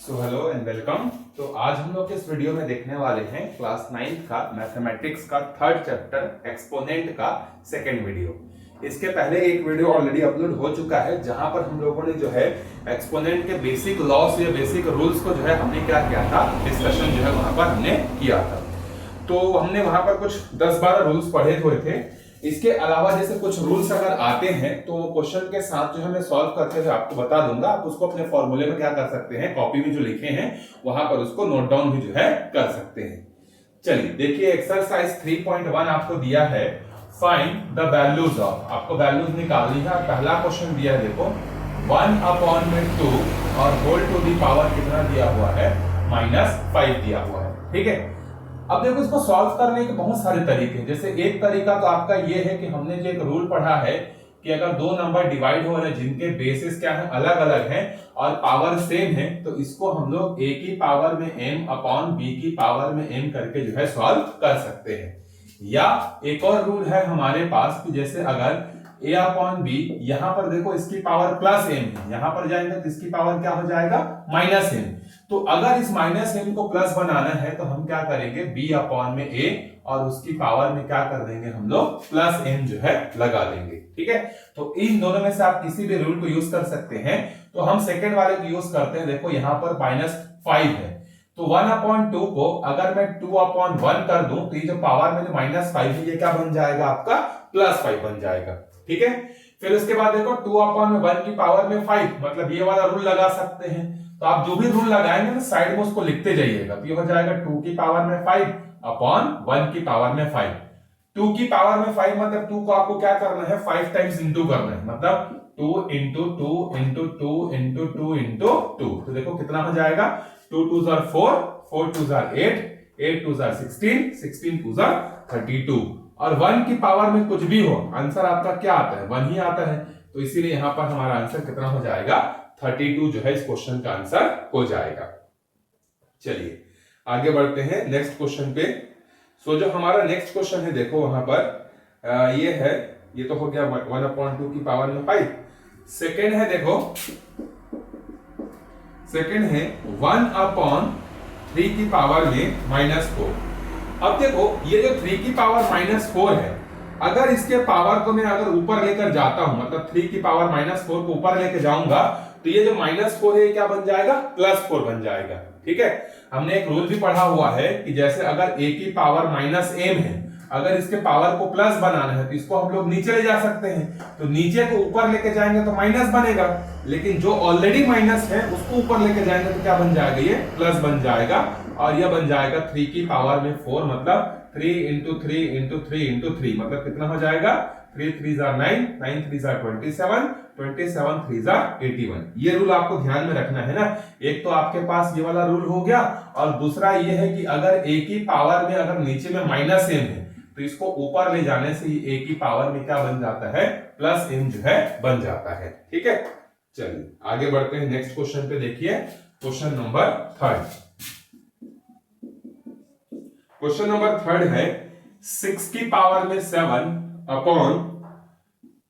So hello and welcome. तो आज हम लोग इस वीडियो में देखने वाले हैं क्लास 9th का मैथमेटिक्स का थर्ड चैप्टर एक्सपोनेंट का सेकंड वीडियो। इसके पहले एक वीडियो ऑलरेडी अपलोड हो चुका है जहां पर हम लोगों ने जो है एक्सपोनेंट के बेसिक लॉस या बेसिक रूल्स को जो है हमने क्या किया था, डिस्कशन जो है वहां पर हमने किया था। तो हमने वहां पर कुछ 10-12 रूल्स पढ़े हुए थे। इसके अलावा जैसे कुछ रूल्स अगर आते हैं तो वो क्वेश्चन के साथ जो है मैं सॉल्व करते हुए आपको बता दूंगा। आप उसको अपने फॉर्मूले में क्या कर सकते हैं, कॉपी में जो लिखे हैं वहां पर उसको नोट डाउन भी जो है कर सकते हैं। चलिए देखिए, एक्सरसाइज 3.1 आपको दिया है, फाइंड द वैल्यूज ऑफ, आपको वैल्यूज निकालनी है। पहला क्वेश्चन दिया है, देखो 1/2 और होल टू दी पावर कितना दिया हुआ है, -5 दिया हुआ है। ठीक है, अब देखो इसको सॉल्व करने के बहुत सारे तरीके हैं। जैसे एक तरीका तो आपका ये है कि हमने जो एक रूल पढ़ा है कि अगर दो नंबर डिवाइड हो रहे हैं जिनके बेसिस क्या है, अलग अलग हैं और पावर सेम है, तो इसको हम लोग a की पावर में m अपॉन b की पावर में m करके जो है सॉल्व कर सकते हैं। या एक और रूल है हमारे पास कि जैसे अगर a अपॉन b, यहां पर देखो इसकी पावर प्लस m है, यहां पर जाएंगे तो इसकी पावर क्या हो जाएगा, -m। तो अगर इस -m को प्लस बनाना है तो हम क्या करेंगे, b अपॉन में a और उसकी पावर में क्या कर देंगे हम लोग, प्लस m जो है लगा देंगे। ठीक है, तो इन दोनों में से आप किसी भी रूल को यूज कर सकते हैं। तो हम सेकेंड वाले को यूज करते हैं। देखो यहां पर -5 है, तो 1/2 को अगर मैं 2/1 कर दूं तो ये जो पावर में जो -5 है ये क्या बन जाएगा, आपका +5 बन जाएगा। ठीक है, फिर उसके बाद देखो 2/1 की पावर में 5, मतलब ये वाला रूल लगा सकते हैं। तो आप जो भी रूल लगाएंगे ना साइड में उसको लिखते जाइएगा। तो ये हो जाएगा 2 की पावर में 5 अपॉन 1 की पावर में 5। 2 की पावर में 5 मतलब 2 को आपको क्या करना है, 5 टाइम्स इंटू करना है, मतलब 2 इंटू 2 इंटू 2 इंटू 2 इंटू 2। तो देखो कितना हो जाएगा, 2 2 जार 4, 4 2 जार 8, 8 2 जार 16, 16 2 जार 32। और 1 की पावर में कुछ भी हो, आंसर आपका क्या आता है, 1 ही आता है। तो इसीलिए यहां पर हमारा आंसर कितना हो जाएगा, 32 जो है इस क्वेश्चन का आंसर हो जाएगा। चलिए आगे बढ़ते हैं नेक्स्ट क्वेश्चन पे। सो जो हमारा नेक्स्ट क्वेश्चन है, देखो वहां पर ये है, ये तो हो गया 1/2 की पावर में 5। सेकेंड है, देखो सेकेंड है 1/3 की पावर में -4। अब देखो ये जो 3 की पावर -4 है, अगर इसके पावर को मैं अगर ऊपर लेकर जाता हूं, मतलब 3 की पावर -4 को ऊपर लेकर जाऊंगा तो ये जो -4 है क्या बन जाएगा, +4 बन जाएगा। ठीक है, हमने एक रूल भी पढ़ा हुआ है कि जैसे अगर a की पावर -m है, अगर इसके पावर को प्लस बनाना है तो इसको हम लोग नीचे ले जा सकते हैं। तो नीचे को ऊपर लेके जाएंगे तो माइनस बनेगा, लेकिन जो ऑलरेडी माइनस है उसको ऊपर लेके जाएंगे तो क्या बन जाएगा, ये प्लस बन जाएगा। और यह बन जाएगा 3 की पावर में 4, मतलब 3 इंटू 3 इंटू 3 इंटू 3, मतलब कितना हो जाएगा, 3 3 जार 9, 9 3 जार 27, 27 3 जार 81। ये रूल आपको ध्यान में रखना है ना। एक तो आपके पास ये वाला रूल हो गया, और दूसरा ये है कि अगर a की पावर में अगर नीचे में -m है तो इसको ऊपर ले जाने से a की पावर में क्या बन जाता है, +m जो है बन जाता है। ठीक है, चलिए आगे बढ़ते हैं नेक्स्ट क्वेश्चन पे। देखिए क्वेश्चन नंबर 3। क्वेश्चन नंबर 3 है 6 की पावर में 7 अपॉन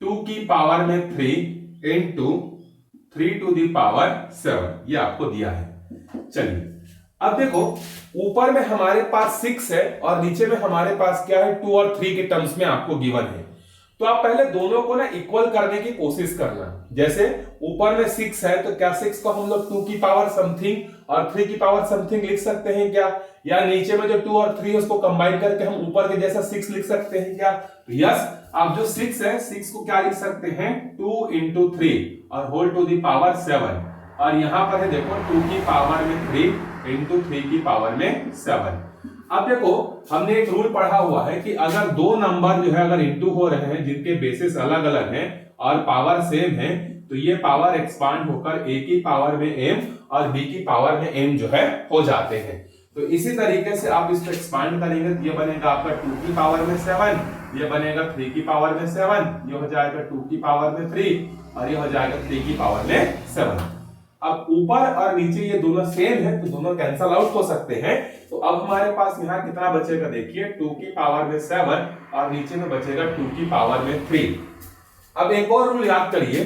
2 की पावर में 3 इंटू 3 टू दी पावर 7, ये आपको दिया है। चलिए अब देखो ऊपर में हमारे पास 6 है और नीचे में हमारे पास क्या है, 2 और 3 के टर्म्स में आपको गिवन है। तो आप पहले दोनों को ना इक्वल करने की कोशिश करना। जैसे ऊपर में 6 है तो क्या 6 को हम लोग 2 की पावर समथिंग और 3 की पावर समथिंग लिख सकते हैं क्या, या नीचे में जो 2 और 3 उसको कंबाइन करके हम ऊपर के जैसा 6 लिख सकते हैं क्या। तो यस, आप जो 6 है 6 को क्या लिख सकते हैं, 2 इंटू 3 और होल टू दी पावर 7। और यहां पर है देखो 2 की पावर में 3 इंटू 3 की पावर में 7। अब देखो हमने एक रूल पढ़ा हुआ है कि अगर दो नंबर जो है अगर इंटू हो रहे हैं जिनके बेसिस अलग अलग हैं और पावर सेम है, तो ये पावर एक्सपांड होकर a की पावर में m और b की पावर में m जो है हो जाते हैं। तो इसी तरीके से आप इसको एक्सपांड करेंगे तो ये बनेगा आपका 2 की पावर में 7, ये बनेगा 3 की पावर में 7, ये हो जाएगा 2 की पावर में 3 और ये हो जाएगा 3 की पावर में 7। अब ऊपर और नीचे ये दोनों सेम है तो दोनों कैंसल आउट हो सकते हैं। तो अब हमारे पास यहाँ कितना बचेगा, देखिए 2 की पावर में 7 और नीचे में बचेगा 2 की पावर में 3। अब एक और रूल याद करिए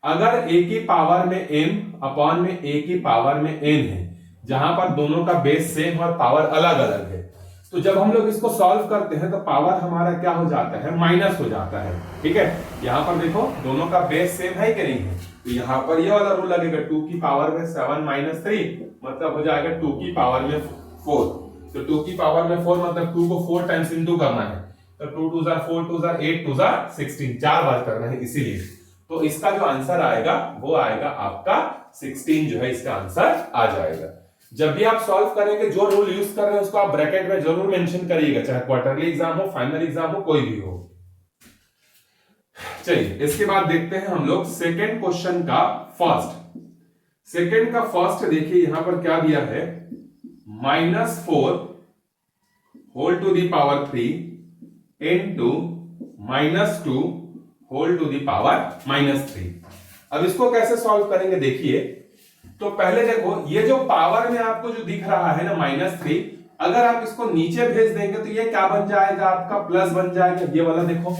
अगर a की पावर में m अपॉन में a की पावर में n है, जहां पर दोनों का बेस सेम और पावर अलग अलग है, तो जब हम लोग इसको सॉल्व करते हैं तो पावर हमारा क्या हो जाता है, माइनस हो जाता है। ठीक है, यहां पर देखो दोनों का बेस सेम है कि नहीं है, तो यहां पर ये वाला रूल लगेगा, 2 की पावर में 7 माइनस 3 मतलब हो जाएगा 2 की पावर में 4। तो 2 की पावर में 4 मतलब 2 को 4 टाइम्स इंटू करना है, तो 2 2 जार 4 2 जार 8 2 जार 16, 4 बार करना है, इसीलिए तो इसका जो आंसर आएगा वो आएगा आपका 16 जो है इसका आंसर आ जाएगा। जब भी आप सॉल्व करेंगे जो रूल यूज कर रहे हैं उसको आप ब्रैकेट में जरूर मेंशन करिएगा, चाहे क्वार्टरली एग्जाम हो, फाइनल एग्जाम हो, कोई भी हो। चलिए इसके बाद देखते हैं हम लोग सेकेंड क्वेश्चन का फर्स्ट। सेकेंड का फर्स्ट देखिए यहां पर क्या दिया है, -4 whole to the power 3 into -2 whole to the power -3। अब इसको कैसे सॉल्व करेंगे देखिए, तो पहले देखो ये जो पावर में आपको जो दिख रहा है ना -3, अगर आप इसको नीचे भेज देंगे तो ये क्या बन जाएगा, आपका प्लस बन जाएगा। ये वाला देखो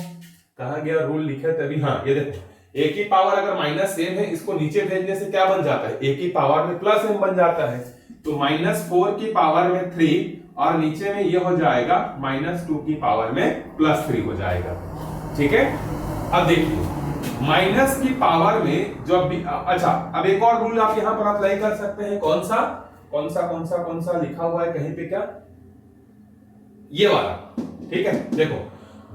कहां गया, रूल लिखे तभी, हाँ ये देखो, a की पावर अगर -m है, इसको नीचे भेजने से क्या बन जाता है, a की पावर में +m बन जाता है। तो -4 की पावर में 3 और नीचे में ये हो जाएगा -2 की पावर में +3 हो जाएगा। ठीक है, अब देखिए माइनस की पावर में जो भी, अच्छा अब एक और रूल आप यहां पर अप्लाई कर सकते हैं, कौन सा कौन सा कौन सा कौन सा लिखा हुआ है कहीं पे, क्या ये वाला। ठीक है, देखो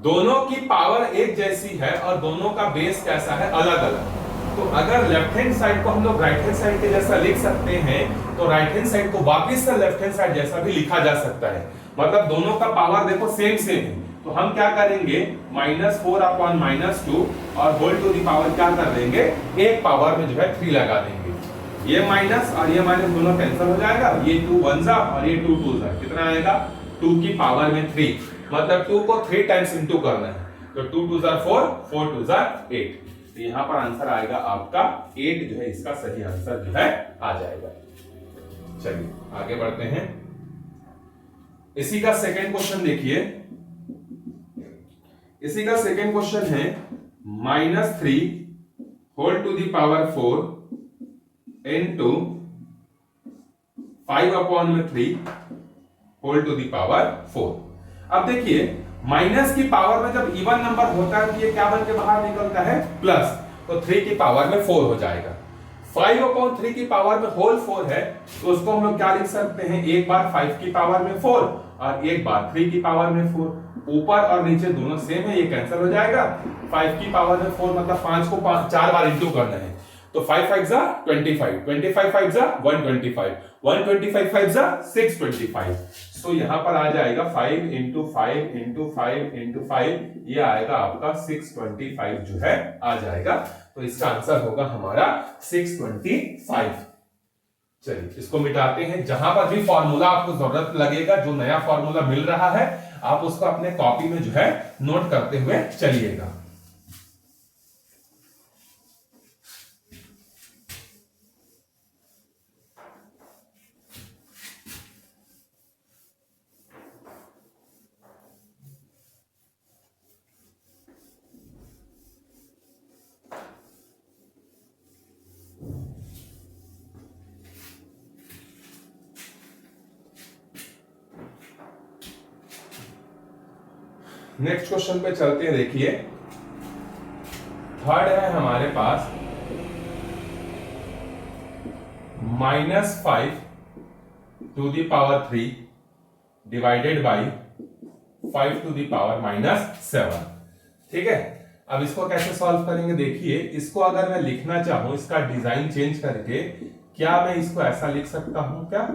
दोनों की पावर एक जैसी है और दोनों का बेस कैसा है, अलग अलग। तो अगर लेफ्ट हैंड साइड को हम लोग राइट हैंड साइड के जैसा लिख सकते हैं, तो राइट हैंड साइड को वापिस से लेफ्ट हैंड साइड जैसा भी लिखा जा सकता है। मतलब दोनों का पावर देखो सेम सेम है, तो हम क्या करेंगे, -4 अपॉन -2 और होल टू दी पावर क्या कर देंगे, एक पावर में जो है 3 लगा देंगे। ये माइनस और ये माइनस दोनों कैंसिल हो जाएगा, ये 2 1 जा और ये 2 2 जा, कितना आएगा 2 की पावर में 3, मतलब 2 को 3 टाइम्स इंटू करना है, तो 2 2 जा 4 4 2 जा 8। तो यहां पर आंसर आएगा आपका 8 जो है इसका सही आंसर जो है आ जाएगा। चलिए आगे बढ़ते हैं, इसी का सेकंड क्वेश्चन देखिए। इसी का सेकंड क्वेश्चन है -3 whole to the power 4 into 5 upon में 3 होल टू दी पावर 4। अब देखिए माइनस की पावर में जब इवन नंबर होता है तो ये क्या बन के बाहर निकलता है, प्लस, तो 3 की पावर में 4 हो जाएगा। 5 अपॉन 3 की पावर में होल 4 है, तो उसको हम लोग क्या लिख सकते हैं, एक बार 5 की पावर में 4 और एक बार 3 की पावर में 4। ऊपर और नीचे दोनों सेम है, ये कैंसिल हो जाएगा। 5 की पावर में 4 मतलब 5 को 4 बार इंटू करना है, तो 5 5 जा 25, 25 5 जा 125, 125 5 जा 625। सो यहां पर आ जाएगा 5 इंटू 5 इंटू 5 इंटू 5, ये आएगा आपका 625 जो है आ जाएगा। तो इसका आंसर होगा हमारा 625। चलिए इसको मिटाते हैं, जहां पर भी फॉर्मूला आपको जरूरत लगेगा, जो नया फॉर्मूला मिल रहा है आप उसको अपने कॉपी में जो है नोट करते हुए चलिएगा। नेक्स्ट क्वेश्चन पे चलते हैं, देखिए थर्ड है हमारे पास -5 to the power 3 divided by 5 to the power -7। ठीक है, अब इसको कैसे सॉल्व करेंगे देखिए, इसको अगर मैं लिखना चाहूं इसका डिजाइन चेंज करके, क्या मैं इसको ऐसा लिख सकता हूं, क्या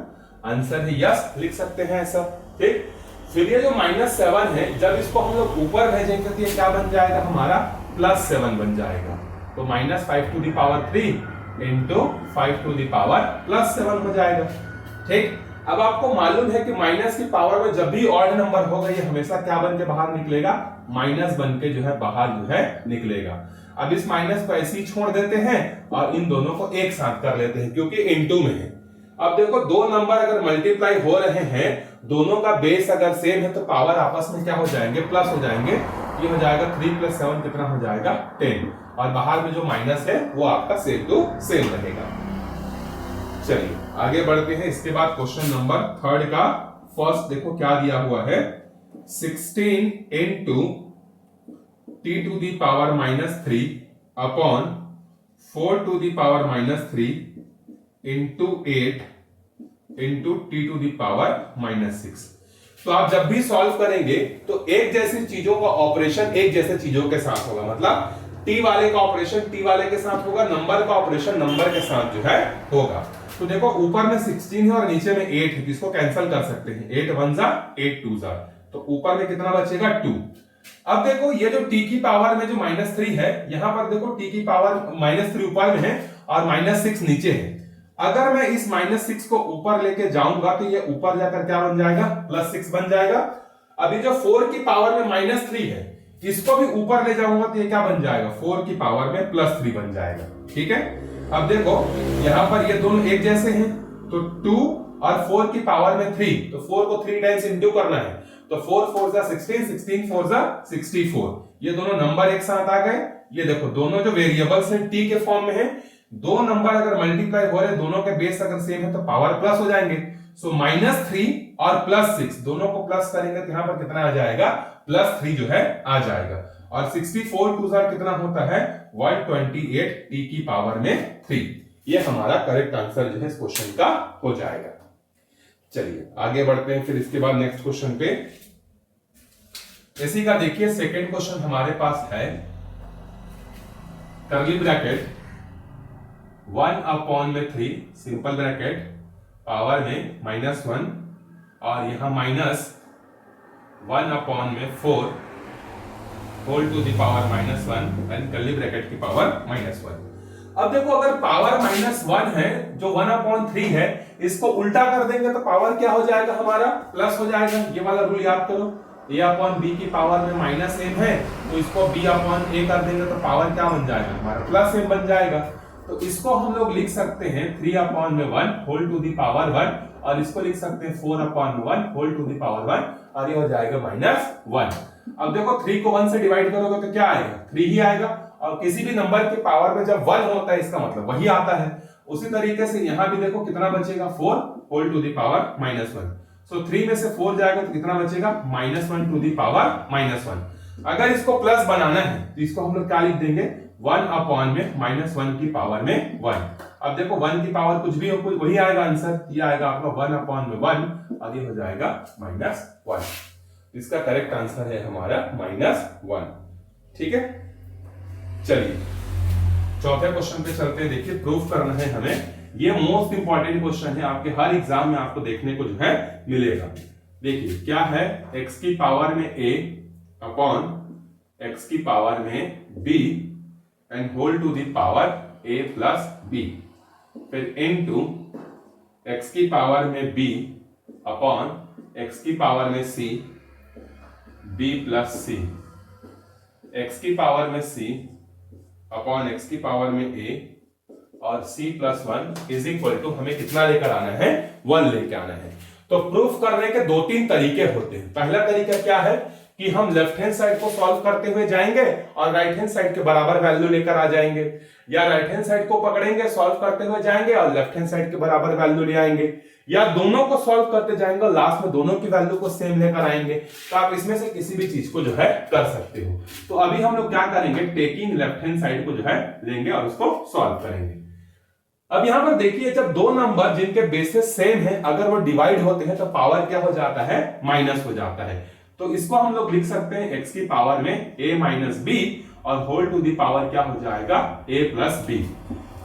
आंसर है यस, लिख सकते हैं ऐसा। ठीक, फिर ये जो -7 है जब इसको हम लोग ऊपर भेजेंगे तो ये क्या बन जाएगा हमारा +7 बन जाएगा। तो -5 to the power 3 into 5 to the power +7 हो जाएगा। ठीक, अब आपको मालूम है कि माइनस की पावर में जब भी ऑड नंबर होगा ये हमेशा क्या बन के बाहर निकलेगा, माइनस बन के जो है बाहर जो है निकलेगा। अब इस माइनस को ऐसे ही छोड़ देते हैं और इन दोनों को एक साथ कर लेते हैं क्योंकि इनटू में है। अब देखो दो नंबर अगर मल्टीप्लाई हो रहे हैं, दोनों का बेस अगर सेम है तो पावर आपस में क्या हो जाएंगे, प्लस हो जाएंगे। ये हो जाएगा 3 + 7 कितना हो जाएगा 10। और बाहर में जो माइनस है वो आपका सेम टू सेम रहेगा। चलिए आगे बढ़ते हैं। इसके बाद क्वेश्चन नंबर 3 का फर्स्ट देखो क्या दिया हुआ है, 16 into t to the power -3 upon 4 to the power -3 into 8 into t to the power -6। तो आप जब भी सॉल्व करेंगे तो एक जैसी चीजों का ऑपरेशन एक जैसे चीजों के साथ होगा, मतलब t वाले का ऑपरेशन t वाले के साथ होगा, नंबर का ऑपरेशन नंबर के साथ जो है होगा। तो देखो ऊपर में 16 है और नीचे में 8 है, इसको कैंसिल कर सकते हैं, 8 1 जा 8 2 जा, तो ऊपर में कितना बचेगा 2। अब देखो ये जो t की पावर में जो -3 है, यहां पर देखो t की पावर -3 ऊपर में है और -6 नीचे है। अगर मैं इस -6 को ऊपर लेके जाऊंगा तो ये ऊपर जाकर क्या बन जाएगा, +6 बन जाएगा। अभी जो 4 की पावर में -3 है, इसको भी ऊपर ले जाऊंगा तो ये क्या बन जाएगा, 4 की पावर में +3 बन जाएगा। ठीक है, अब देखो यहां पर ये दोनों एक जैसे हैं, तो 2 और 4 की पावर में 3, तो 4 को 3 टाइम्स इंटू करना है, तो 4 4 जा 16, 16 4 जा 64, ये दोनों नंबर एक साथ आ गए। ये देखो दोनों जो वेरिएबल्स हैं t के फॉर्म में है, दो नंबर अगर मल्टीप्लाई हो रहे, दोनों के बेस अगर सेम है तो पावर प्लस हो जाएंगे। सो -3 और +6 दोनों को प्लस करेंगे तो यहां पर कितना आ जाएगा, +3 जो है आ जाएगा। और 64 2 कितना होता है, 128 t की पावर में 3। ये हमारा करेक्ट आंसर जो है इस क्वेश्चन का हो जाएगा। चलिए आगे बढ़ते हैं फिर इसके बाद नेक्स्ट क्वेश्चन पे। इसी का देखिए सेकंड क्वेश्चन हमारे पास है, curly bracket 1/3 simple bracket power में -1 और यहां -1/4 whole to the power -1 and curly bracket की पावर -1। अब देखो अगर पावर -1 है, जो 1/3 है, इसको उल्टा कर देंगे तो पावर क्या हो जाएगा, हमारा प्लस हो जाएगा। ये वाला रूल याद करो, a/b की पावर में -m है, तो इसको b/a कर देंगे तो पावर क्या बन जाएगा, हमारा +m बन जाएगा। तो इसको हम लोग लिख सकते हैं 3/1 होल टू द पावर 1, और इसको लिख सकते हैं 4/1 होल टू द पावर 1, और ये हो जाएगा -1। अब देखो 3 को 1 से डिवाइड करोगे तो क्या आएगा, 3 ही आएगा, और किसी भी नंबर के पावर में जब 1 होता है इसका मतलब वही आता है। उसी तरीके से यहां भी देखो कितना बचेगा, 4 होल टू द पावर -1। सो 3 में से 4 जाएगा तो कितना बचेगा, -1 टू द पावर -1। अगर इसको प्लस बनाना है तो इसको हम लोग क्या लिख देंगे, 1/(-1) की पावर में 1। अब देखो 1 की पावर कुछ भी हो, कुछ वही आएगा आंसर, ये आएगा आपका 1/(1) और ये हो जाएगा -1। इसका करेक्ट आंसर है हमारा -1। ठीक है, चलिए चौथे क्वेश्चन पे चलते हैं। देखिए प्रूफ करना है हमें, ये मोस्ट इंपॉर्टेंट क्वेश्चन है, आपके हर एग्जाम में आपको देखने को जो है मिलेगा। देखिए क्या है, x की पावर में a अपॉन x की पावर में b and whole to the power a plus b, फिर इनटू x की पावर में b अपॉन x की पावर में c b plus c, x की पावर में c अपॉन x की पावर में a और c plus 1 is equal to, हमें कितना लेकर आना है, 1 लेकर आना है। तो प्रूफ करने के 2-3 तरीके होते हैं। पहला तरीका क्या है कि हम लेफ्ट हैंड साइड को सॉल्व करते हुए जाएंगे और राइट हैंड साइड के बराबर वैल्यू लेकर आ जाएंगे, या राइट हैंड साइड को पकड़ेंगे सॉल्व करते हुए जाएंगे और लेफ्ट हैंड साइड के बराबर वैल्यू ले आएंगे, या दोनों को सॉल्व करते जाएंगे और लास्ट में दोनों की वैल्यू को सेम लेकर आएंगे। तो आप इसमें से किसी भी चीज को जो है कर सकते हो। तो अभी हम लोग क्या करेंगे, टेकिंग लेफ्ट हैंड साइड को जो है लेंगे और उसको सॉल्व करेंगे। अब यहां पर देखिए, जब दो नंबर जिनके बेसिस सेम है अगर वो डिवाइड होते हैं तो पावर क्या हो जाता है, माइनस हो जाता है। तो इसको हम लोग लिख सकते हैं x की पावर में a माइनस b और होल टू द पावर क्या हो जाएगा, a प्लस b।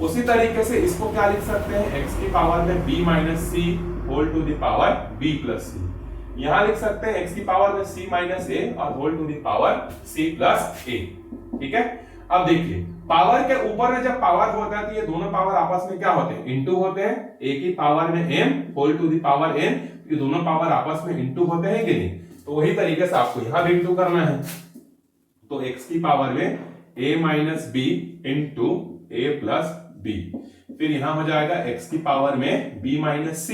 उसी तरीके से इसको क्या लिख सकते हैं, x की पावर में b minus c whole to the power b plus c। यहां लिख सकते हैं x की पावर में c माइनस a और whole to the power c plus a। ठीक है, अब देखिए पावर के ऊपर में जब पावर होता है तो ये दोनों पावर आपस में क्या होते हैं, इंटू होते हैं। a की पावर में m whole to the power n, ये दोनों पावर आपस में इंटू होते हैं कि नहीं। तो वही तरीके से आपको यहां भी इंटू करना है। तो x की पावर में a minus b into a plus b, फिर यहां हो जाएगा x की पावर में b माइनस c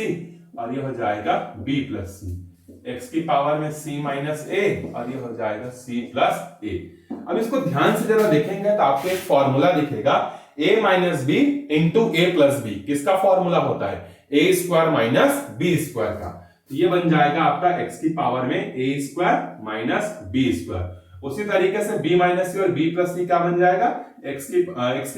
और ये हो जाएगा b प्लस c। x की पावर में c माइनस a और ये हो जाएगा c प्लस a। अब इसको ध्यान से जरा देखेंगे तो आपको एक फॉर्मूला दिखेगा a minus B into A plus B. किसका फॉर्मूला होता है? a square minus B square का। तो ये बन जाएगा आपका x की पावर में a square minus B square. उसी तरीके से b माइनस सी और b प्लस सी क्या बन जाएगा? x की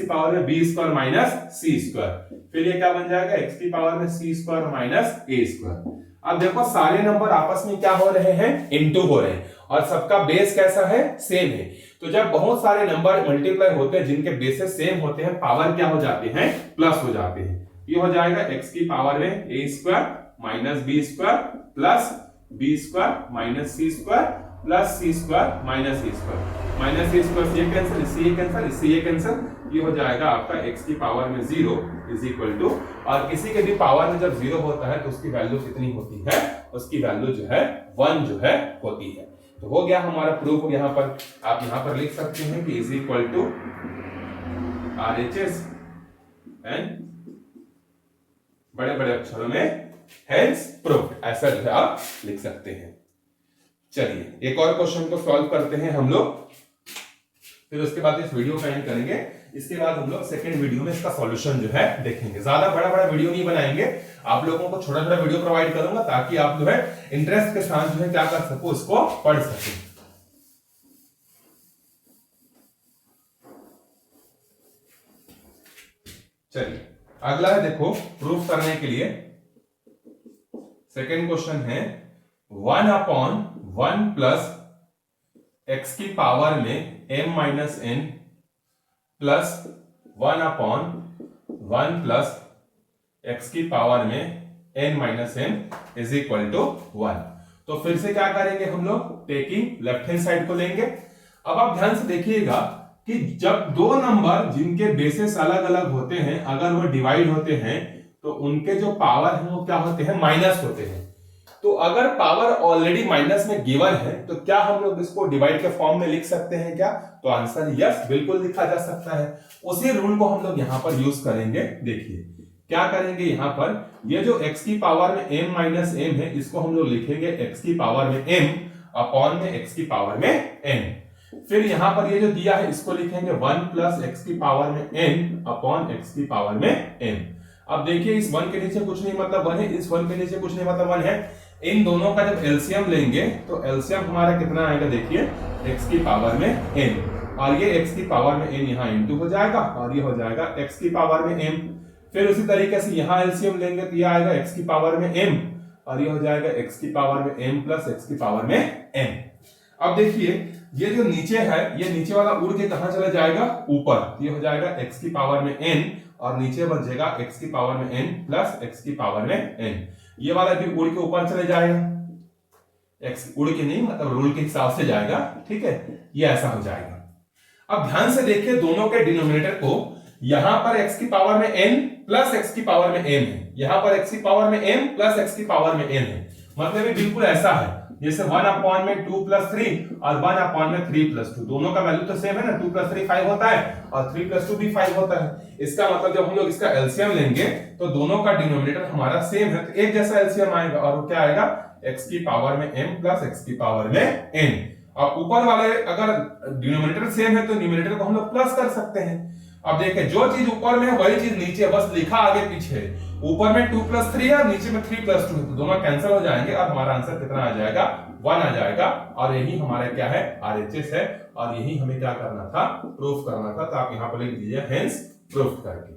पावर में b square minus C square. फिर ये क्या बन जाएगा? x की पावर में c square minus a square. अब देखो सारे नंबर आपस में क्या हो रहे हैं? इनटू हो रहे हैं और सबका बेस कैसा है? सेम है। तो जब बहुत सारे नंबर मल्टीप्लाई होते हैं जिनके बेसेस सेम होते हैं, पावर क्या हो जाते हैं? प्लस हो जाते हैं। ये हो जाएगा x की पावर में a square minus B square plus B square minus C square plus C square minus C square. Minus C square से ये कैंसिल, इससे ये कैंसिल, इससे ये कैंसिल। ये हो जाएगा आपका x की पावर में 0 इज इक्वल टू, और किसी के भी पावर में जब 0 होता है तो उसकी वैल्यू कितनी होती है? उसकी वैल्यू जो है 1 जो है होती है। तो हो गया हमारा प्रूफ। यहाँ पर आप यहाँ पर लिख सकते हैं कि is equal to RHS and बड़े बड़े अक्षरों में हेंस प्रूव्ड, ऐसा जो है आप लिख सकते हैं। चलिए एक और क्वेश्चन को सॉल्व करते हैं हम लोग, फिर उसके बाद इस वीडियो का एंड करेंगे। इसके बाद हम लोग सेकंड वीडियो में इसका सॉल्यूशन जो है देखेंगे। ज्यादा बड़ा बड़ा वीडियो नहीं बनाएंगे, आप लोगों को छोटा छोटा वीडियो प्रोवाइड करूंगा ताकि आप जो है इंटरेस्ट के साथ जो है क्या कर सको, इसको पढ़ सकें। चलिए अगला है, देखो प्रूफ करने के लिए सेकंड क्वेश्चन है 1/1 प्लस x की पावर में m minus n plus 1/1 plus x की पावर में n minus n is equal to 1। तो फिर से क्या करेंगे हम लोग? टेकिंग लेफ्ट हैंड साइड को लेंगे। अब आप ध्यान से देखिएगा कि जब दो नंबर जिनके बेसिस अलग अलग होते हैं, अगर वो डिवाइड होते हैं तो उनके जो पावर है वो क्या होते हैं? माइनस होते हैं। तो अगर पावर ऑलरेडी माइनस में गिवन है तो क्या हम लोग इसको डिवाइड के फॉर्म में लिख सकते हैं क्या? तो आंसर यस, बिल्कुल लिखा जा सकता है। उसी रूल को हम लोग यहां पर यूज करेंगे। देखिए क्या करेंगे, यहां पर ये जो x की पावर में m माइनस m है, इसको हम लोग लिखेंगे x की पावर में m अपॉन में x की पावर में n। फिर यहां पर ये जो दिया है इसको लिखेंगे 1 प्लस x की पावर में n अपॉन x की पावर में m। अब देखिए इस 1 के नीचे कुछ नहीं मतलब 1 है, इस 1 के नीचे कुछ नहीं मतलब 1 है। इन दोनों का जब एलसीएम लेंगे तो एलसीएम हमारा कितना आएगा? देखिए x की पावर में n, और ये x की पावर में n यहाँ इनटू हो जाएगा और ये हो जाएगा x की पावर में m। फिर उसी तरीके से यहाँ एलसीएम लेंगे तो ये आएगा x की पावर में m और ये हो जाएगा x की पावर में m प्लस x की पावर में n। अब देखिए ये जो नीचे है, ये नीचे वाला उड़ के कहां चला जाएगा? ऊपर। ये हो जाएगा x की पावर में n और नीचे बचेगा x की पावर में n प्लस x की पावर में n। ये वाला भी उड़ के ऊपर चले जाएगा, x उड़ के नहीं मतलब रूल के हिसाब से जाएगा, ठीक है? ये ऐसा हो जाएगा। अब ध्यान से देखिए दोनों के डिनोमिनेटर को, यहां पर x की पावर में n प्लस x की पावर में m है, यहां पर x की पावर में m प्लस x की पावर में n है। मतलब ये बिल्कुल ऐसा है जैसे 1/2 प्लस 3 और 1/3 प्लस 2, दोनों का वैल्यू तो सेम है ना। 2 प्लस 3 5 होता है और 3 प्लस 2 भी 5 होता है। इसका मतलब जब हम लोग इसका एलसीएम लेंगे तो दोनों का डिनोमिनेटर हमारा सेम है, तो एक जैसा एलसीएम आएगा और वो क्या आएगा? x की पावर में m प्लस x की पावर में n। अब ऊपर वाले अगर डिनोमिनेटर सेम है तो न्यूमरेटर को हम लोग प्लस कर सकते हैं। अब देखें जो चीज ऊपर में है वही चीज नीचे, बस लिखा आगे पीछे। ऊपर में 2 प्लस 3 है, नीचे में 3 प्लस 2 है, तो दोनों कैंसिल हो जाएंगे और हमारा आंसर कितना आ जाएगा? 1 आ जाएगा। और यही हमारा क्या है? RHS है, और यही हमें क्या करना था? प्रूफ करना था। तो आप यहाँ पर लिख दीजिए हेंस प्रूफ करके,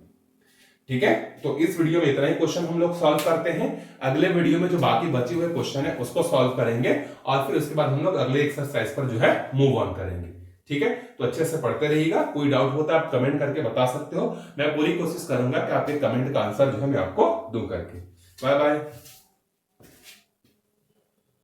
ठीक है? तो इस वीडियो में इतना ही क्वेश्चन हम लोग सॉल्व करते हैं। अगले वीडियो में जो बाकी बचे हुए क्वेश्चन है उसको सॉल्व करेंगे और फिर उसके बाद हम लोग अगले एक्सरसाइज पर जो है मूव ऑन करेंगे, ठीक है? तो अच्छे से पढ़ते रहिएगा। कोई डाउट होता है आप कमेंट करके बता सकते हो। मैं पूरी कोशिश करूंगा कि आपके कमेंट का आंसर जो है मैं आपको दूं करके। Bye bye.